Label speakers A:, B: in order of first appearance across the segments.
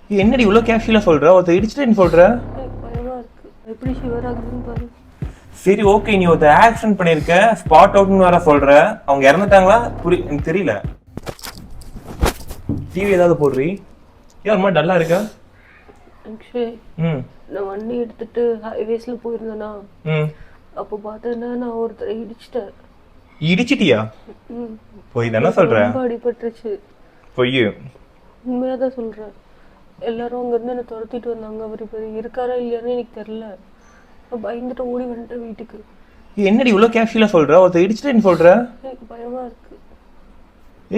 A: என்னடி இவ்வளோ கேஷுவலாக சொல்கிற? ஒருத்தர் இடிச்சிட்டேன்னு சொல்கிற?
B: பயமா இருக்கு. எப்படி ஷிவர் ஆகுதுன்னு பாரு.
A: சரி ஓகே, நீ ஒருத்தர் ஆக்சிடென்ட் பண்ணியிருக்க, ஸ்பாட் அவுட்னு வேற சொல்கிற. அவங்க இறந்துட்டாங்களா? எனக்கு தெரியல. டிவி ஏதாவது போடுறீ? ஏன் அம்மா டல்லாக இருக்கா?
B: ஆக்சுவலி நான் வண்டி எடுத்துட்டு ஹைவேஸ்ல போயிருந்தேனா, அப்போ பார்த்தேன்னா நான் ஒருத்தரை இடிச்சிட்டேன்.
A: இடிச்சிட்டியா? போய் தானே சொல்ற?
B: ரொம்ப அடிபட்டுருச்சு.
A: பொய்.
B: உண்மையாக தான் சொல்கிறேன். எல்லாரும் அங்கேருந்து என்னை துரத்திட்டு வந்தாங்க. அவர் இப்போ இருக்காரா இல்லையான்னு எனக்கு தெரில. பயந்துட்டு ஓடி வந்துட்டேன் வீட்டுக்கு.
A: என்னடி இவ்வளோ கேஷுவலாக சொல்கிற? ஒருத்தர் இடிச்சிட்டேன்னு சொல்கிற?
B: எனக்கு பயமாக இருக்கு.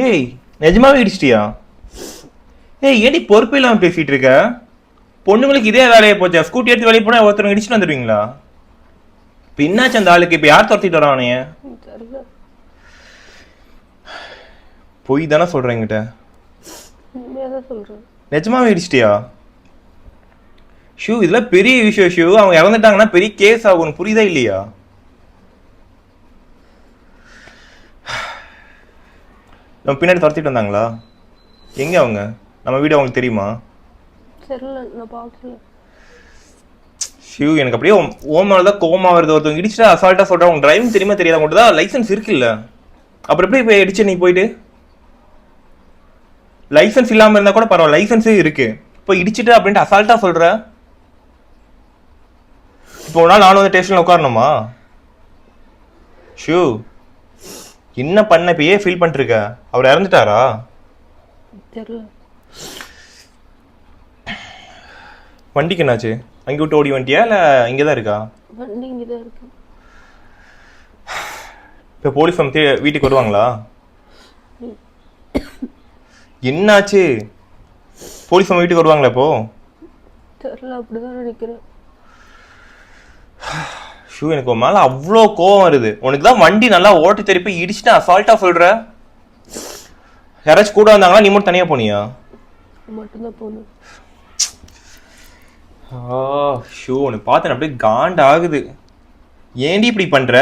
A: ஏய் நிஜமாவே இடிச்சிட்டியா? ஏய் ஏடி பொறுப்பு இல்லாமல் பேசிகிட்டு இருக்க? பொண்ணுங்களுக்கு இதே வேலையை போச்சா? ஸ்கூட்டி எடுத்து வெளியே போனால் ஒருத்தர் இடிச்சுட்டு வந்துடுவீங்களா? இப்போ என்னாச்சு அந்த ஆளுக்கு? இப்போ யார் துரத்திட்டு வரானே?
B: தெரியல.
A: பொய் தானே சொல்கிறேன் என்கிட்ட?
B: உண்மையாக தான் சொல்கிறேன்.
A: நிஜமாவே இடிச்சிட்டியா? ஷூ இதெல்லாம் பெரிய விஷயம் ஷூ. அவங்க இறந்துட்டாங்கன்னா பெரிய கேஸ் ஆகும், புரியுதா இல்லையா? நம்ம பின்னாடி துரத்திட்டு வந்தாங்களா? எங்க அவங்க? நம்ம வீடு அவங்களுக்கு தெரியுமா?
B: தெரியல, நான் பார்க்கல.
A: ஷூ எனக்கு அப்படியே ஓமால தான் கோமா வருது. ஒருத்தவங்க இடிச்சுட்டு அசால்ட்டா சொல்றா. உங்க டிரைவிங் தெரியுமா தெரியாத? மட்டும் தான் லைசன்ஸ் இருக்குல்ல, அப்புறம் எப்படி போய் இடிச்சு நீ போயிட்டு? லைசன்ஸ் இல்லாம இருந்தா கூட பரவாயில்ல, லைசன்ஸே இருக்கு. இப்போ இடிச்சிட்டு அப்படின்ட்டு அசால்ட்டா சொல்ற. இப்போ ஒரு நாள் நானும் வந்து ஸ்டேஷன்ல உட்காரணுமா? ஷூ என்ன பண்ண? இப்போ ஏன் ஃபீல் பண்ணிட்டு இருக்க? அவர் இறந்துட்டாரா?
B: தெரியல.
A: வண்டிக்கு என்னாச்சு? அங்கே விட்டு ஓடி வண்டியா இல்லை இங்கே தான் இருக்கா?
B: வண்டி இங்கே தான் இருக்கு.
A: இப்போ போலீஸ் வந்து வீட்டுக்கு வருவாங்களா? என்னாச்சு? போலீஸ் நம்ம வீட்டுக்கு வருவாங்களா இப்போ?
B: தெரியல, அப்படிதான் நினைக்கிறேன்.
A: ஷூ எனக்கு ஒரு மேலே அவ்வளோ கோவம் வருது. உனக்கு தான் வண்டி நல்லா ஓட்டு திருப்பி இடிச்சுட்டு அசால்ட்டா சொல்ற. யாராச்சும் கூட வந்தாங்களா? நீ மட்டும் தனியாக போனியா?
B: மட்டும்தான் போகணும்.
A: ஷூ உனக்கு பார்த்தேன் அப்படியே காண்ட் ஆகுது. ஏன்டி இப்படி பண்ற?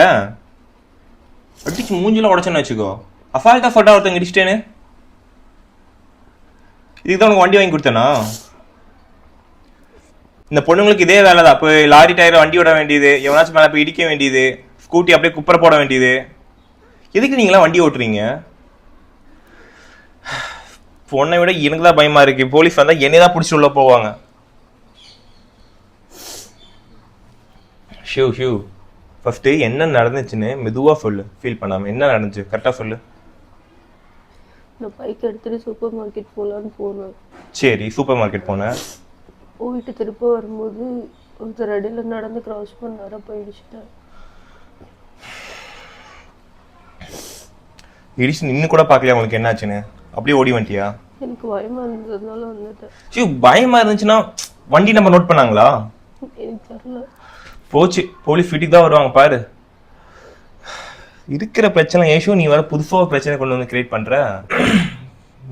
A: அடிச்சு மூஞ்சிலாம் உடச்சேன்னு வச்சுக்கோ. அசால்ட்டா சொல்றா ஒருத்தங்க இடிச்சிட்டேன்னு. இதுக்கு தான் உனக்கு வண்டி வாங்கி கொடுத்தேனா? இந்த பொண்ணுங்களுக்கு இதே வேலை தான். இப்போ லாரி டயர் வண்டி விட வேண்டியது, எவனாச்சும் மேலே போய் இடிக்க வேண்டியது, ஸ்கூட்டி அப்படியே குப்பரை போட வேண்டியது. எதுக்கு நீங்களாம் வண்டி ஓட்டுறீங்க? பொண்ணை விட எனக்கு தான் பயமா இருக்கு. போலீஸ் வந்தால் என்னை தான் பிடிச்சி உள்ள போவாங்க. ஷூ ஷூ ஃபர்ஸ்ட் என்ன நடந்துச்சுன்னு மெதுவாக சொல்லு, ஃபீல் பண்ணாமல். என்ன நடந்துச்சு கரெக்டாக சொல்லு.
B: நான் பைக் எடுத்துட்டு சூப்பர் மார்க்கெட் போகலான்னு போனேன்.
A: சரி சூப்பர் மார்க்கெட் போனேன்.
B: போயிட்டு திரும்ப வரும்போது ஒருத்தர் அடியில் நடந்து கிராஸ் பண்ணார போயிடுச்சுட்டேன்.
A: இடிச்சு நின்று கூட பார்க்கலையா உங்களுக்கு என்னாச்சுன்னு? அப்படியே ஓடி வந்துட்டியா?
B: எனக்கு பயமா இருந்ததுனால வந்துட்டேன்.
A: சரி பயமா இருந்துச்சுன்னா வண்டி நம்பர் நோட் பண்ணாங்களா?
B: எனக்கு தெரியல.
A: போச்சு, போலீஸ் வீட்டுக்கு தான் வருவாங்க பாரு. இருக்கிற பிரச்சனை ஏஷோ, நீ வேற புதுசாக பிரச்சனை கொண்டு வந்து கிரியேட் பண்ற.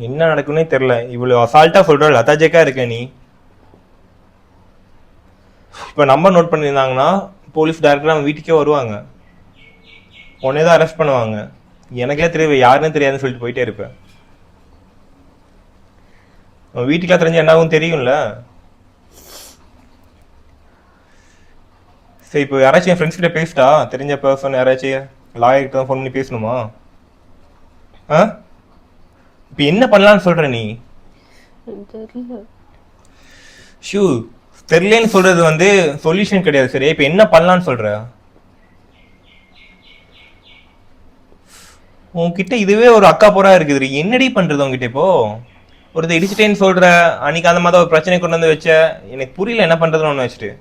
A: என்ன நடக்குன்னே தெரியல. இவ்வளவு அசால்ட்டா சொல்ற லதாஜேக்கா இருக்க நீ. இப்ப நம்பர் நோட் பண்ணியிருந்தாங்கன்னா போலீஸ் டைரக்டரா நம்ம வீட்டுக்கே வருவாங்க, உடனே தான் அரெஸ்ட் பண்ணுவாங்க. எனக்கே தெரியல, யாருன்னு தெரியாதுன்னு சொல்லிட்டு போயிட்டே இருப்பேன். வீட்டுக்கெல்லாம் தெரிஞ்சு என்ன ஆகும் தெரியும்ல. சரி இப்போ யாராச்சும் என் ஃப்ரெண்ட்ஸ் கிட்ட பேசிட்டா, தெரிஞ்ச பர்சன் யாராச்சும் லாயர் கிட்ட தான் ஃபோன் பண்ணி பேசணுமா? இப்போ என்ன பண்ணலான்னு சொல்ற நீ?
B: தெரியல.
A: ஷூ தெரியலன்னு சொல்றது வந்து சொல்யூஷன் கிடையாது. சரி இப்போ என்ன பண்ணலான்னு சொல்ற? உன்கிட்ட இதுவே ஒரு அக்கா போரா இருக்குது. என்னடி பண்றது உங்ககிட்ட? இப்போ ஒருத்தர் இடிச்சிட்டேன்னு சொல்ற, அன்னைக்கு அந்த மாதிரி ஒரு பிரச்சனை கொண்டு வந்து வச்ச. எனக்கு புரியல என்ன பண்றதுன்னு ஒன்று வச்சுட்டு.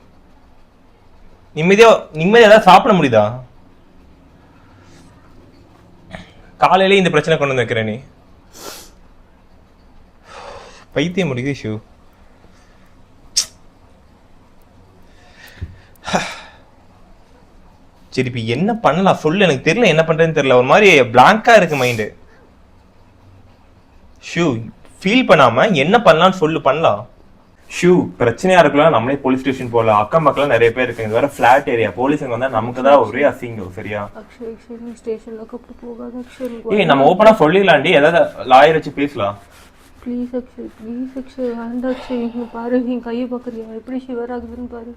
A: நிம்மதியா ஏதாவது சாப்பிட முடியுதா? காலையிலே இந்த பிரச்சனை கொண்டு வந்து வைக்கிற நீ. பைத்தியம் முடியுது ஷூ. சரி இப்ப என்ன பண்ணலாம் சொல்லு, எனக்கு தெரியல என்ன பண்றதுன்னு தெரியல. ஒரு மாதிரி பிளாங்கா இருக்கு மைண்டு. ஷூ ஃபீல் பண்ணாம என்ன பண்ணலாம்னு சொல்லு, பண்ணலாம். ஷூ பிரச்சனையா இருக்கலாம், நம்மளே போலீஸ் ஸ்டேஷன் போகலாம். அக்கம் பக்கம் நிறைய பேர் இருக்கு, இது வேற பிளாட் ஏரியா. போலீஸுங்க வந்தா நமக்கு தான் ஒரே அசிங்கம். சரியா?
B: ஸ்டேஷன்ல கூப்பிட்டு போகாத.
A: ஏய் நம்ம ஓப்பனா சொல்லிடலாண்டி, ஏதாவது லாயர் வச்சு பேசலாம்.
B: ப்ளீஸ் அக்ஷய் வேண்டாம் அக்ஷய். இங்க பாரு என் கையை பார்க்குறியா எப்படி ஷிவர் ஆகுதுன்னு பாரு.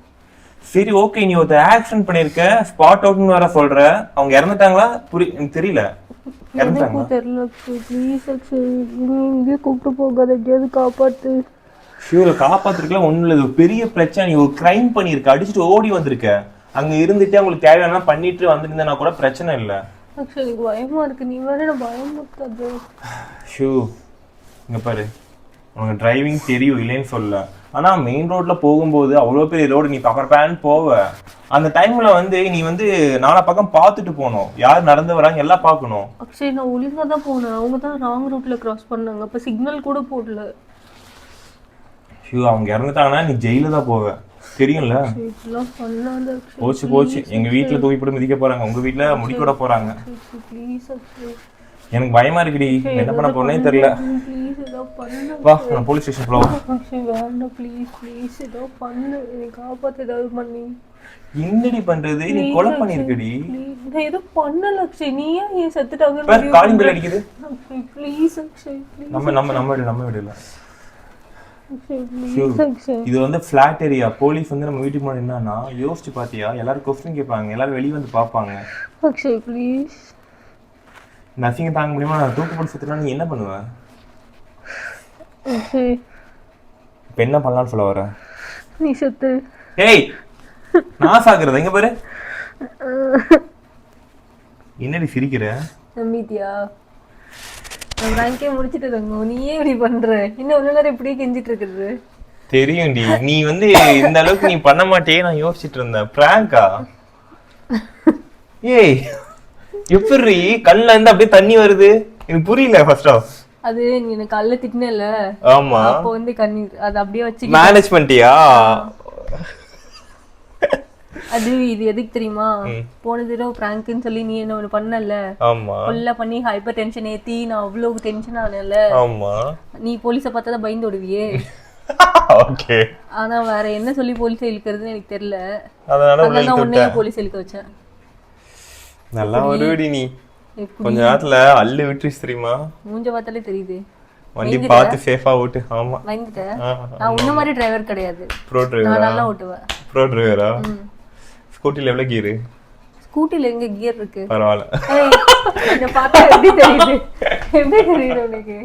A: சரி ஓகே, நீ ஒரு ஆக்சிடென்ட் பண்ணிருக்க, ஸ்பாட் அவுட்னு வேற சொல்ற. அவங்க இறந்துட்டாங்களா? எனக்கு தெரியல. இறந்துட்டாங்களா?
B: எனக்கும் தெரியல அக்ஷய். ப்ளீஸ் அக்ஷய் இங்கேயே கூப்பிட்டு போகாத, எங்கேயாவது காப்பாத்து.
A: ஷியூரை காப்பாத்துருக்கலாம். ஒன்றும் இல்லை, பெரிய பிரச்சனை. நீ ஒரு கிரைம் பண்ணியிருக்க, அடிச்சுட்டு ஓடி வந்திருக்க. அங்க இருந்துட்டு அவங்களுக்கு தேவையான பண்ணிட்டு வந்துருந்தா கூட பிரச்சனை இல்லை.
B: அக்ஷய் எனக்கு பயமா இருக்கு, நீ வேற என்ன பயமுறுத்தாது.
A: ஷூ இங்க பாரு, உனக்கு டிரைவிங் தெரியும் இல்லைன்னு சொல்ல, ஆனா மெயின் ரோட்ல போகும்போது அவ்வளோ பெரிய ரோடு நீ பக்கப்பான்னு போவ. அந்த டைம்ல நீ நாலா பக்கம் பார்த்துட்டு போகணும், யார் நடந்து வராங்க எல்லாம் பார்க்கணும்.
B: அக்ஷய் நான் ஒழுங்கா தான் போனேன், அவங்க தான் ராங் ரூட்ல கிராஸ் பண்ணாங்க, அப்ப சிக்னல் கூட போடல.
A: ஷூ அவங்க இறந்துட்டாங்கன்னா நீ ஜெயில தான் போவ, தெரியும்ல. போச்சு போச்சு, எங்க வீட்டுல தூக்கி போட்டு மிதிக்க போறாங்க, உங்க வீட்டுல முடிக்க விட போறாங்க. எனக்கு பயமா இருக்குடி, என்ன பண்ண போறேனே தெரியல. வா நான் போலீஸ் ஸ்டேஷன் போலாம். என்னடி பண்றது, நீ கொலை பண்ணிருக்கடி.
B: நான் ஏதோ பண்ணல அக்ஷய், நீ ஏன் செத்துட்டாங்க?
A: காலிங் பெல் அடிக்குது.
B: ப்ளீஸ் அக்ஷய்
A: நம்ம விடல. இது ஃபிளாட் ஏரியா. போலீஸ் நம்ம வீட்டுக்கு முன்னாடி என்னன்னா யோசிச்சு பாத்தியா, எல்லாரும் கொஸ்டின் கேட்பாங்க, எல்லாரும் வெளியே வந்து பாப்பாங்க.
B: அக்ஷய் ப்ளீஸ்.
A: நசிங்க தாங்க முடியுமா? நான் தூக்கு போட்டு செத்துனா நீ என்ன பண்ணுவ? இப்ப என்ன பண்ணலாம்னு சொல்ல வர?
B: நீ செத்து.
A: ஏய் நான் சாகுறதா? இங்க பாரு. என்னடி சிரிக்கிற?
B: நம்பிட்டியா? நான் ரேங்கே முடிச்சிட்டு தங்க, நீயே இப்படி பண்ற? இன்னும் ஒரு நேரம் இப்படியே கெஞ்சிட்டு இருக்குது.
A: தெரியும்டி, நீ இந்த அளவுக்கு நீ பண்ண மாட்டே நான் யோசிச்சுட்டு இருந்தேன். பிராங்கா? ஏய் எப்படி கண்ணுல இருந்து அப்படியே தண்ணி வருது, எனக்கு புரியல. ஃபர்ஸ்ட் ஆஃப்
B: அது நீ எனக்கு கல்ல திட்டினல,
A: ஆமா,
B: அப்போ கண்ணீர் அது அப்படியே வச்சு
A: மேனேஜ் பண்ணிட்டியா?
B: அது இது எதுக்கு தெரியுமா, போன தடவை பிராங்க்னு சொல்லி நீ என்ன ஒண்ணு பண்ணல,
A: ஆமா
B: கொல்ல பண்ணி ஹைப்பர் டென்ஷன் ஏத்தி நான் அவ்வளவு டென்ஷன் ஆனல.
A: ஆமா,
B: நீ போலீஸ பார்த்தா பயந்து ஓடுவியே.
A: ஓகே,
B: ஆனா வேற என்ன சொல்லி போலீஸ் இழுக்கிறதுன்னு எனக்கு தெரியல,
A: அதனால
B: உன்னையே போலீஸ் இழுக்க வச்சேன்.
A: நல்லா வருடி நீ, கொஞ்ச நேரத்துல அள்ளு விட்டுருச்சு தெரியுமா?
B: மூஞ்ச பார்த்தாலே தெரியுது.
A: வண்டி பார்த்து சேஃபா ஓட்டு. ஆமா
B: பயந்துட்டேன். நான் உன்ன மாதிரி டிரைவர் கிடையாது,
A: ப்ரோ டிரைவர்.
B: நான் நல்லா ஓட்டுவேன்.
A: ப்ரோ டிரைவரா? ஸ்கூட்டில எவ்வளவு கியர்?
B: ஸ்கூட்டில எங்க கியர் இருக்கு?
A: பரவாயில்ல.
B: இத பார்த்தா எப்படி தெரியுது உனக்கு?